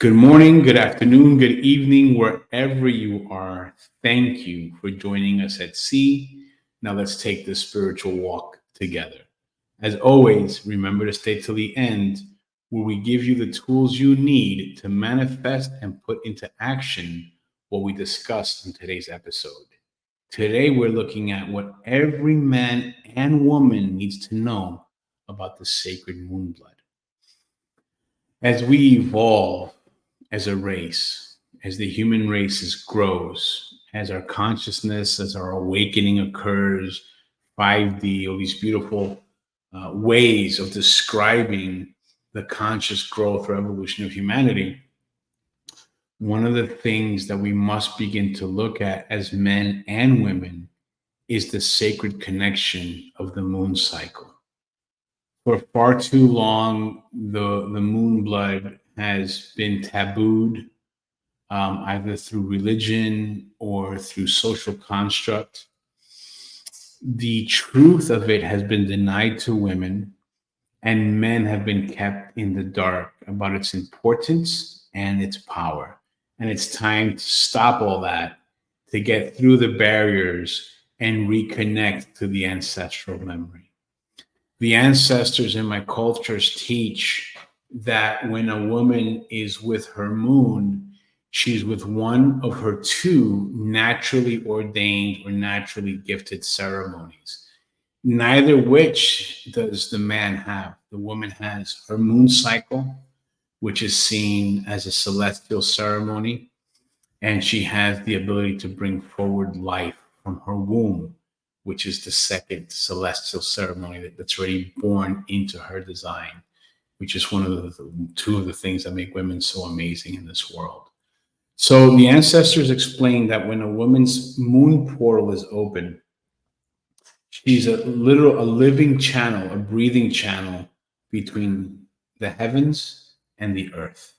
Good morning, good afternoon, good evening, wherever you are. Thank you for joining us at sea. Now let's take this spiritual walk together. As always, remember to stay till the end, where we give you the tools you need to manifest and put into action what we discussed in today's episode. Today, we're looking at what every man and woman needs to know about the sacred moon blood. As we evolve as a race, as the human grows, as our consciousness, as our awakening occurs, 5D, all these beautiful ways of describing the conscious growth or evolution of humanity, one of the things that we must begin to look at as men and women is the sacred connection of the moon cycle. For far too long, the moon blood has been tabooed, either through religion or through social construct. The truth of it has been denied to women, and men have been kept in the dark about its importance and its power. And it's time to stop all that, to get through the barriers and reconnect to the ancestral memory. The ancestors in my cultures teach that when a woman is with her moon, she's with one of her two naturally ordained or naturally gifted ceremonies. Neither which does the man have. The woman has her moon cycle, which is seen as a celestial ceremony, and she has the ability to bring forward life from her womb, which is the second celestial ceremony that's already born into her design, which is one of the two of the things that make women so amazing in this world. So the ancestors explain that when a woman's moon portal is open, she's a living channel, a breathing channel between the heavens and the earth.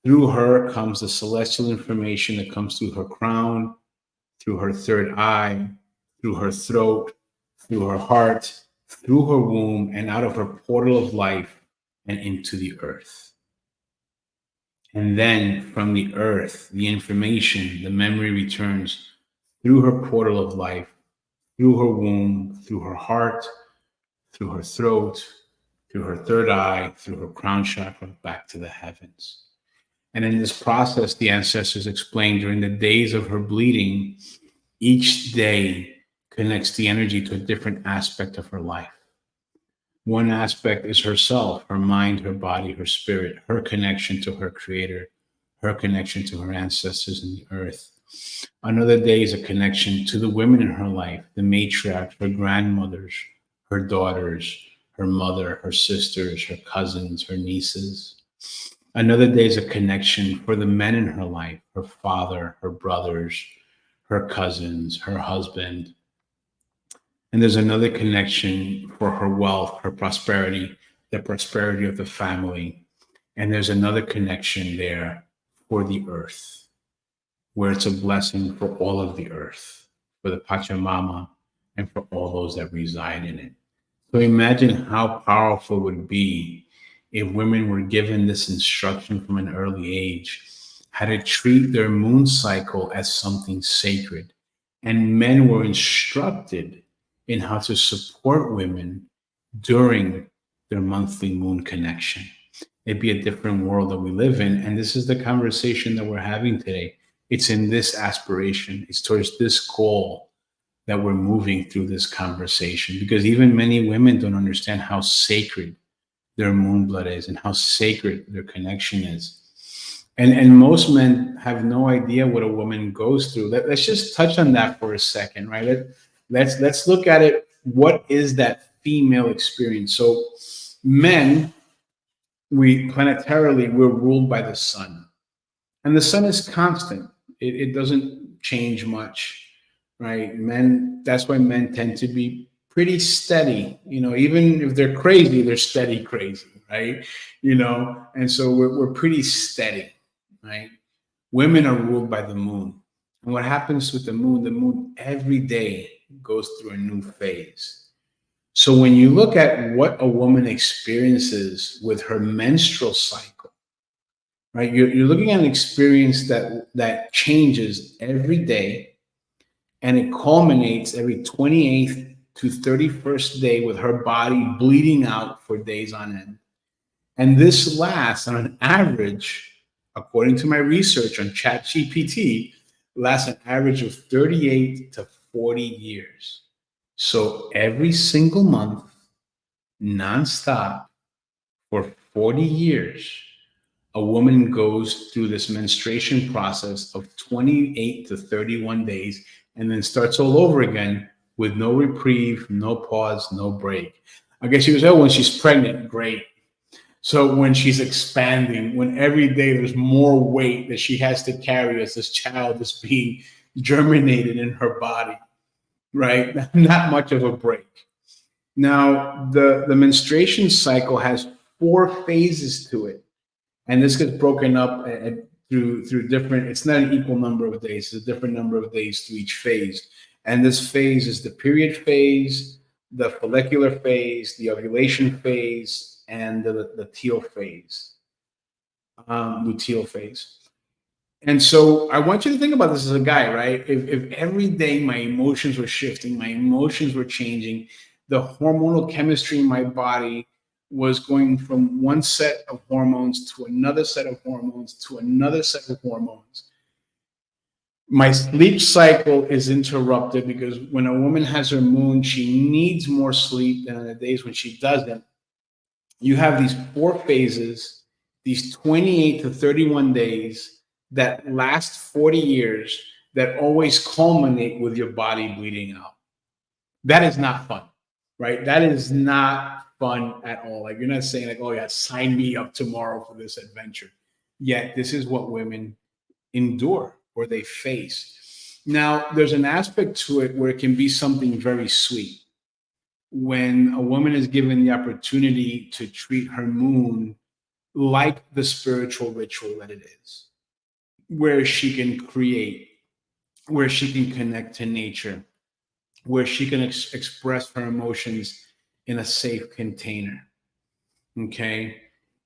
Through her comes the celestial information that comes through her crown, through her third eye, through her throat, through her heart, through her womb, and out of her portal of life and into the earth. And then from the earth, the information, the memory returns through her portal of life, through her womb, through her heart, through her throat, through her third eye, through her crown chakra, back to the heavens. And in this process, the ancestors explained during the days of her bleeding, each day connects the energy to a different aspect of her life. One aspect is herself, her mind, her body, her spirit, her connection to her creator, her connection to her ancestors in the earth. Another day is a connection to the women in her life, the matriarchs, her grandmothers, her daughters, her mother, her sisters, her cousins, her nieces. Another day is a connection for the men in her life, her father, her brothers, her cousins, her husband. And there's another connection for her wealth, her prosperity, the prosperity of the family. And there's another connection there for the earth, where it's a blessing for all of the earth, for the Pachamama, and for all those that reside in it. So imagine how powerful it would be if women were given this instruction from an early age, how to treat their moon cycle as something sacred. And men were instructed in how to support women during their monthly moon connection. It'd be a different world that we live in. And this is the conversation that we're having today. It's in this aspiration, it's towards this goal that we're moving through this conversation, because even many women don't understand how sacred their moon blood is and how sacred their connection is. And most men have no idea what a woman goes through. Let's just touch on that for a second, right? Let's look at it. What is that female experience? So men, we're ruled by the sun. And the sun is constant. It doesn't change much, right? Men, that's why men tend to be pretty steady. Even if they're crazy, they're steady crazy, right? And so we're pretty steady, right? Women are ruled by the moon. And what happens with the moon every day goes through a new phase. So when you look at what a woman experiences with her menstrual cycle, right? You're looking at an experience that changes every day, and it culminates every 28th to 31st day with her body bleeding out for days on end. And this lasts on an average, according to my research on ChatGPT, lasts an average of 38 to 40 years. So every single month, nonstop, for 40 years, a woman goes through this menstruation process of 28 to 31 days and then starts all over again with no reprieve, no pause, no break. I guess you would say, oh, when she's pregnant, great. So when she's expanding, when every day there's more weight that she has to carry as this child is being germinated in her body, right? Not much of a break. Now, the menstruation cycle has 4 phases to it, and this gets broken up through different. It's not an equal number of days; it's a different number of days to each phase. And this phase is the period phase, the follicular phase, the ovulation phase, and the teal phase, luteal phase. And so I want you to think about this as a guy, right? If every day my emotions were shifting, my emotions were changing, the hormonal chemistry in my body was going from one set of hormones to another set of hormones to another set of hormones. My sleep cycle is interrupted because when a woman has her moon, she needs more sleep than on the days when she doesn't. You have these 4 phases, these 28 to 31 days that last 40 years that always culminate with your body bleeding out. That is not fun, right? That is not fun at all. Like, you're not saying like, oh yeah, sign me up tomorrow for this adventure. Yet this is what women endure or they face. Now, there's an aspect to it where it can be something very sweet when a woman is given the opportunity to treat her moon like the spiritual ritual that it is, where she can create, where she can connect to nature, where she can express her emotions in a safe container. Okay.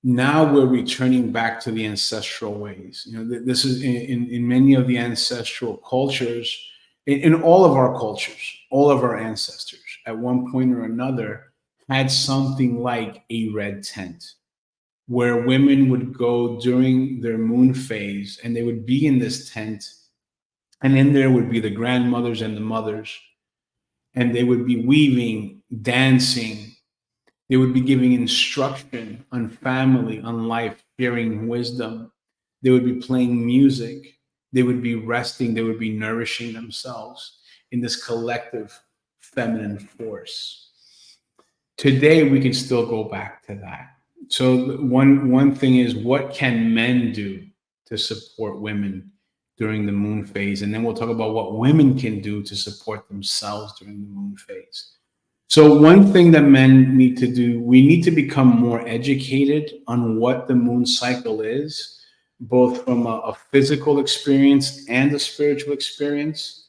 Now we're returning back to the ancestral ways. You know, this is in many of the ancestral cultures, in all of our cultures, all of our ancestors at one point or another had something like a red tent where women would go during their moon phase and they would be in this tent. And in there would be the grandmothers and the mothers, and they would be weaving, dancing. They would be giving instruction on family, on life, sharing wisdom. They would be playing music. They would be resting. They would be nourishing themselves in this collective feminine force. Today, we can still go back to that. So one thing is, what can men do to support women during the moon phase? And then we'll talk about what women can do to support themselves during the moon phase. So one thing that men need to do, we need to become more educated on what the moon cycle is, both from a physical experience and a spiritual experience,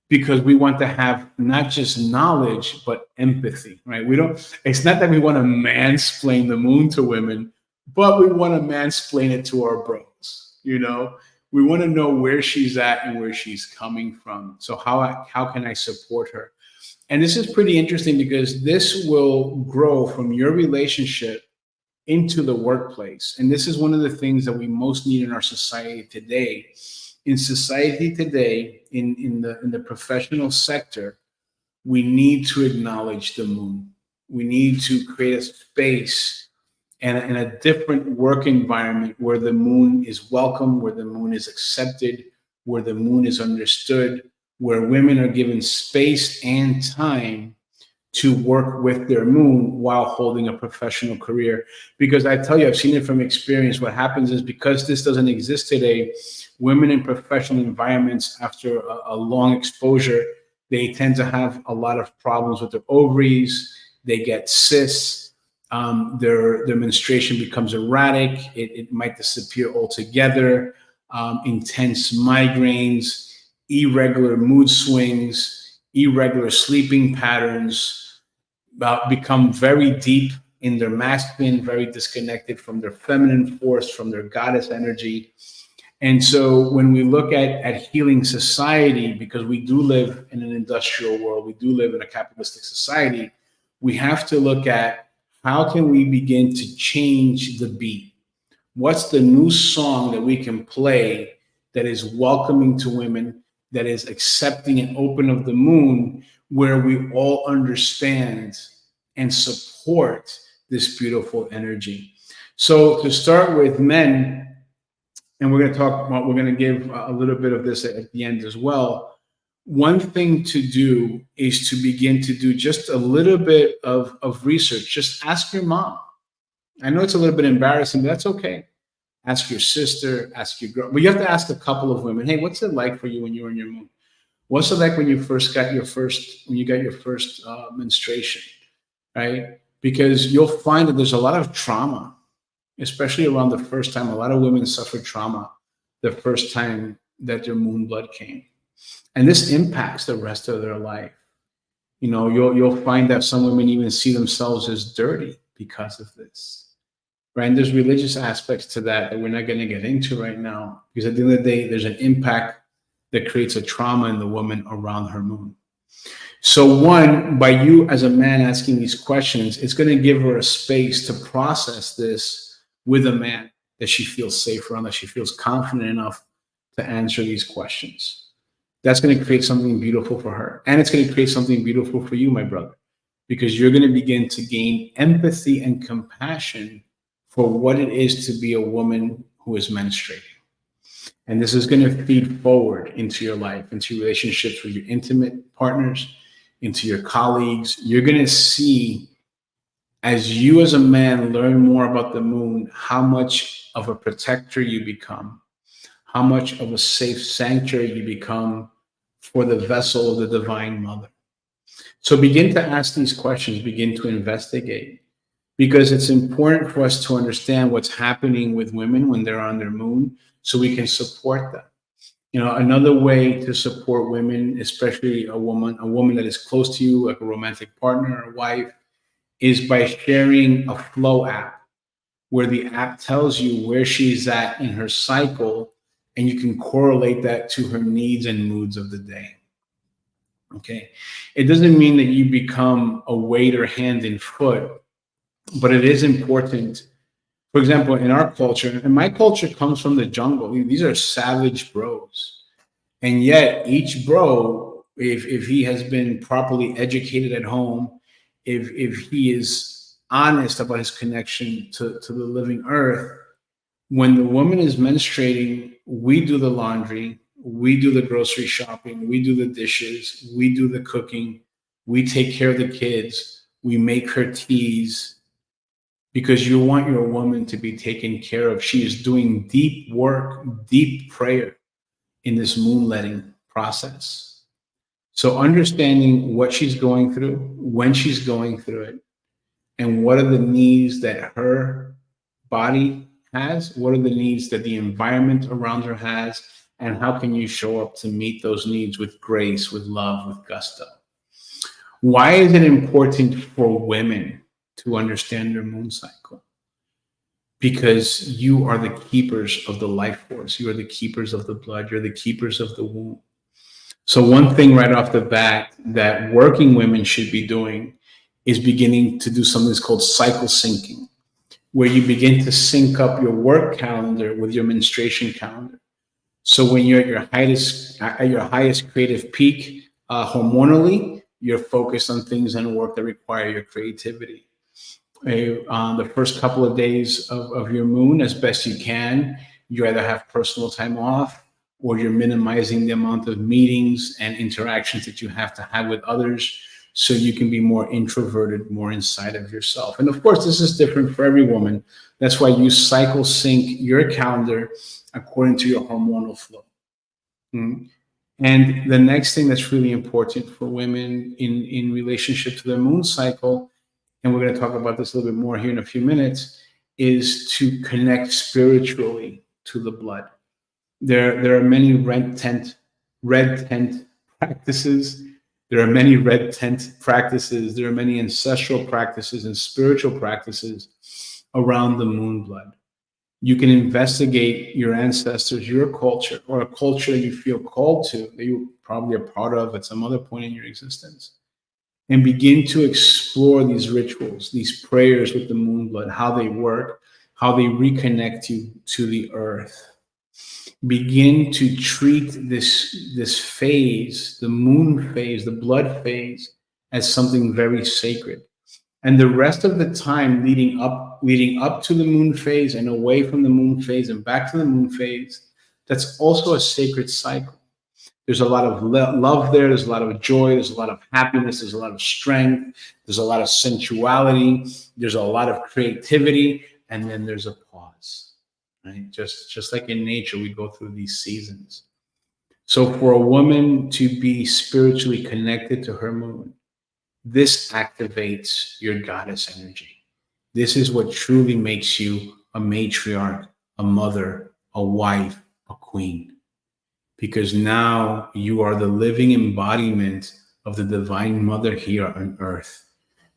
because we want to have not just knowledge, but empathy, right? It's not that we want to mansplain the moon to women, but we want to mansplain it to our bros, you know? We want to know where she's at and where she's coming from. So how can I support her? And this is pretty interesting because this will grow from your relationship into the workplace. And this is one of the things that we most need in our society today. In society today, in the professional sector, we need to acknowledge the moon. We need to create a space and a different work environment where the moon is welcome, where the moon is accepted, where the moon is understood, where women are given space and time to work with their moon while holding a professional career. Because I tell you, I've seen it from experience. What happens is, because this doesn't exist today, women in professional environments, after a long exposure, they tend to have a lot of problems with their ovaries. They get cysts. Their menstruation becomes erratic. It might disappear altogether. Intense migraines, irregular mood swings, irregular sleeping patterns, become very deep in their masculine, very disconnected from their feminine force, from their goddess energy. And so when we look at healing society, because we do live in an industrial world, we do live in a capitalistic society, we have to look at how can we begin to change the beat? What's the new song that we can play that is welcoming to women, that is accepting and open of the moon, where we all understand and support this beautiful energy? So to start with men, and we're going to talk about, we're going to give a little bit of this at the end as well. One thing to do is to begin to do just a little bit of research. Just ask your mom. I know it's a little bit embarrassing, but that's okay. Ask your sister, ask your girl. But you have to ask a couple of women, hey, what's it like for you when you're in your moon? What's it like when you got your first menstruation, right? Because you'll find that there's a lot of trauma, especially around the first time. A lot of women suffer trauma the first time that their moon blood came. And this impacts the rest of their life. You know, you'll find that some women even see themselves as dirty because of this. Right? And there's religious aspects to that we're not going to get into right now, because at the end of the day, there's an impact that creates a trauma in the woman around her moon. So one, by you as a man asking these questions, it's going to give her a space to process this with a man that she feels safe around, that she feels confident enough to answer these questions. That's going to create something beautiful for her. And it's going to create something beautiful for you, my brother, because you're going to begin to gain empathy and compassion for what it is to be a woman who is menstruating. And this is going to feed forward into your life, into relationships with your intimate partners, into your colleagues. You're going to see, as you as a man learn more about the moon, how much of a protector you become, how much of a safe sanctuary you become for the vessel of the Divine Mother. So begin to ask these questions, begin to investigate. Because it's important for us to understand what's happening with women when they're on their moon, so we can support them. You know, another way to support women, especially a woman that is close to you, like a romantic partner or wife, is by sharing a flow app, where the app tells you where she's at in her cycle, and you can correlate that to her needs and moods of the day. Okay. It doesn't mean that you become a waiter hand and foot, but it is important. For example, in our culture, and my culture comes from the jungle. These are savage bros. And yet each bro, if he has been properly educated at home, if he is honest about his connection to the living earth, when the woman is menstruating, we do the laundry, we do the grocery shopping, we do the dishes, we do the cooking, we take care of the kids, we make her teas, because you want your woman to be taken care of. She is doing deep work, deep prayer in this moonletting process. So understanding what she's going through, when she's going through it, and what are the needs that her body has, what are the needs that the environment around her has, and how can you show up to meet those needs with grace, with love, with gusto? Why is it important for women to understand their moon cycle? Because you are the keepers of the life force. You are the keepers of the blood. You're the keepers of the womb. So one thing right off the bat that working women should be doing is beginning to do something that's called cycle syncing, where you begin to sync up your work calendar with your menstruation calendar. So when you're at your highest creative peak hormonally, you're focused on things and work that require your creativity. The first couple of days of your moon, as best you can, you either have personal time off, or you're minimizing the amount of meetings and interactions that you have to have with others, so you can be more introverted, more inside of yourself. And of course, this is different for every woman. That's why you cycle sync your calendar according to your hormonal flow. And the next thing that's really important for women in relationship to their moon cycle, and we're going to talk about this a little bit more here in a few minutes, is to connect spiritually to the blood. There are many red tent practices There are many red tent practices. There are many ancestral practices and spiritual practices around the moon blood. You can investigate your ancestors, your culture, or a culture that you feel called to, that you're probably a part of at some other point in your existence, and begin to explore these rituals, these prayers with the moon blood, how they work, how they reconnect you to the earth. Begin to treat this phase, the moon phase, the blood phase, as something very sacred. And the rest of the time leading up to the moon phase and away from the moon phase and back to the moon phase, that's also a sacred cycle. There's a lot of love there. There's a lot of joy. There's a lot of happiness. There's a lot of strength. There's a lot of sensuality. There's a lot of creativity. And then there's a pause, right? Just like in nature, we go through these seasons. So for a woman to be spiritually connected to her moon, this activates your goddess energy. This is what truly makes you a matriarch, a mother, a wife, a queen, because now you are the living embodiment of the divine mother here on earth.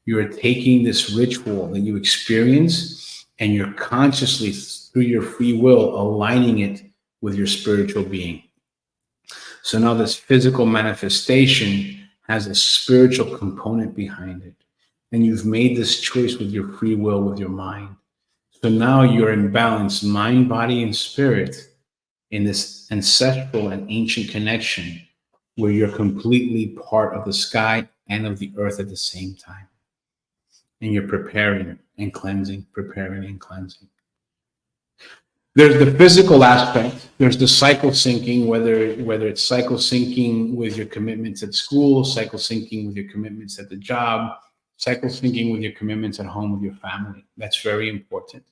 You are taking this ritual that you experience and you're consciously, through your free will, aligning it with your spiritual being. So now this physical manifestation has a spiritual component behind it. And you've made this choice with your free will, with your mind. So now you're in balance, mind, body, and spirit, in this ancestral and ancient connection where you're completely part of the sky and of the earth at the same time. And you're preparing and cleansing, preparing and cleansing. There's the physical aspect. There's the cycle syncing, whether it's cycle syncing with your commitments at school, cycle syncing with your commitments at the job, cycle syncing with your commitments at home with your family. That's very important.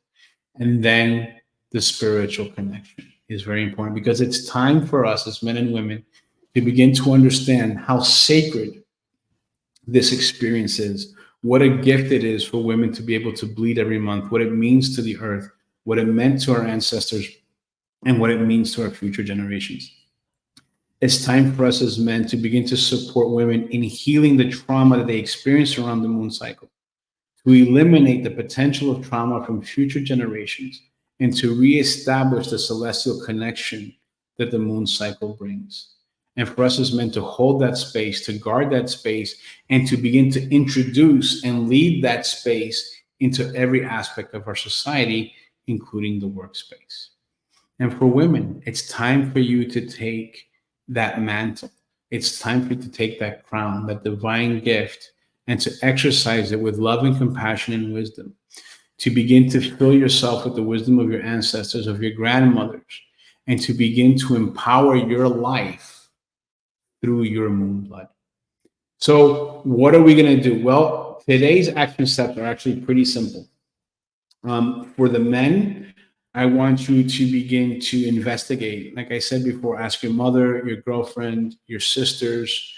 And then the spiritual connection is very important, because it's time for us as men and women to begin to understand how sacred this experience is, what a gift it is for women to be able to bleed every month, what it means to the earth, what it meant to our ancestors, and what it means to our future generations. It's time for us as men to begin to support women in healing the trauma that they experience around the moon cycle, to eliminate the potential of trauma from future generations, and to reestablish the celestial connection that the moon cycle brings. And for us as men to hold that space, to guard that space, and to begin to introduce and lead that space into every aspect of our society, including the workspace. And for women, it's time for you to take that mantle. It's time for you to take that crown, that divine gift, and to exercise it with love and compassion and wisdom, to begin to fill yourself with the wisdom of your ancestors, of your grandmothers, and to begin to empower your life through your moon blood. So what are we going to do? Well, today's action steps are actually pretty simple. For the men, I want you to begin to investigate. Like I said before, ask your mother, your girlfriend, your sisters,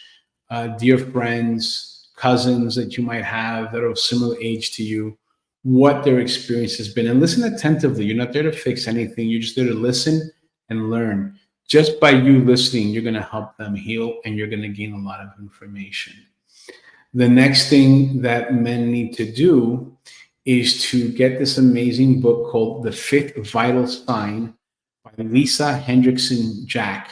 dear friends, cousins that you might have that are of similar age to you, what their experience has been. And listen attentively. You're not there to fix anything. You're just there to listen and learn. Just by you listening, you're going to help them heal, and you're going to gain a lot of information. The next thing that men need to do is to get this amazing book called The Fifth Vital Sign by Lisa Hendrickson Jack.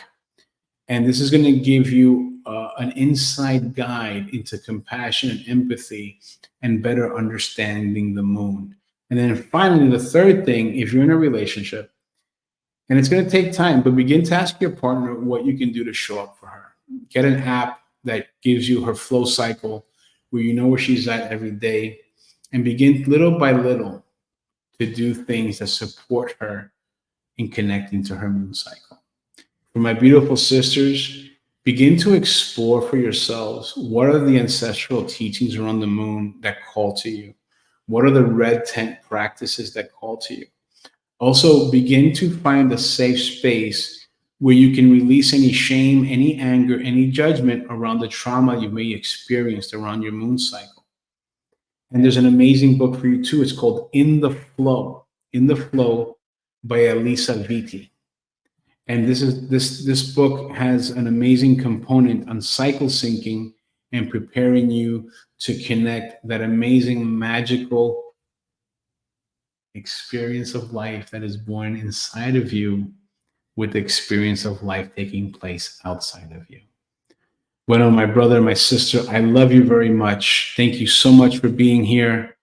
And this is going to give you an inside guide into compassion and empathy and better understanding the moon. And then finally, the third thing, if you're in a relationship, and it's going to take time, but begin to ask your partner what you can do to show up for her. Get an app that gives you her flow cycle, where you know where she's at every day, and begin little by little to do things that support her in connecting to her moon cycle. For my beautiful sisters, begin to explore for yourselves, what are the ancestral teachings around the moon that call to you? What are the red tent practices that call to you? Also, begin to find a safe space where you can release any shame, any anger, any judgment around the trauma you may have experienced around your moon cycle. And there's an amazing book for you too. It's called In the Flow, by Elisa Vitti. And this book has an amazing component on cycle syncing and preparing you to connect that amazing, magical experience of life that is born inside of you with the experience of life taking place outside of you. Bueno, my brother, my sister, I love you very much. Thank you so much for being here.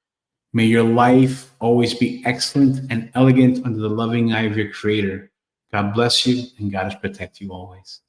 May your life always be excellent and elegant under the loving eye of your Creator. God bless you and God protect you always.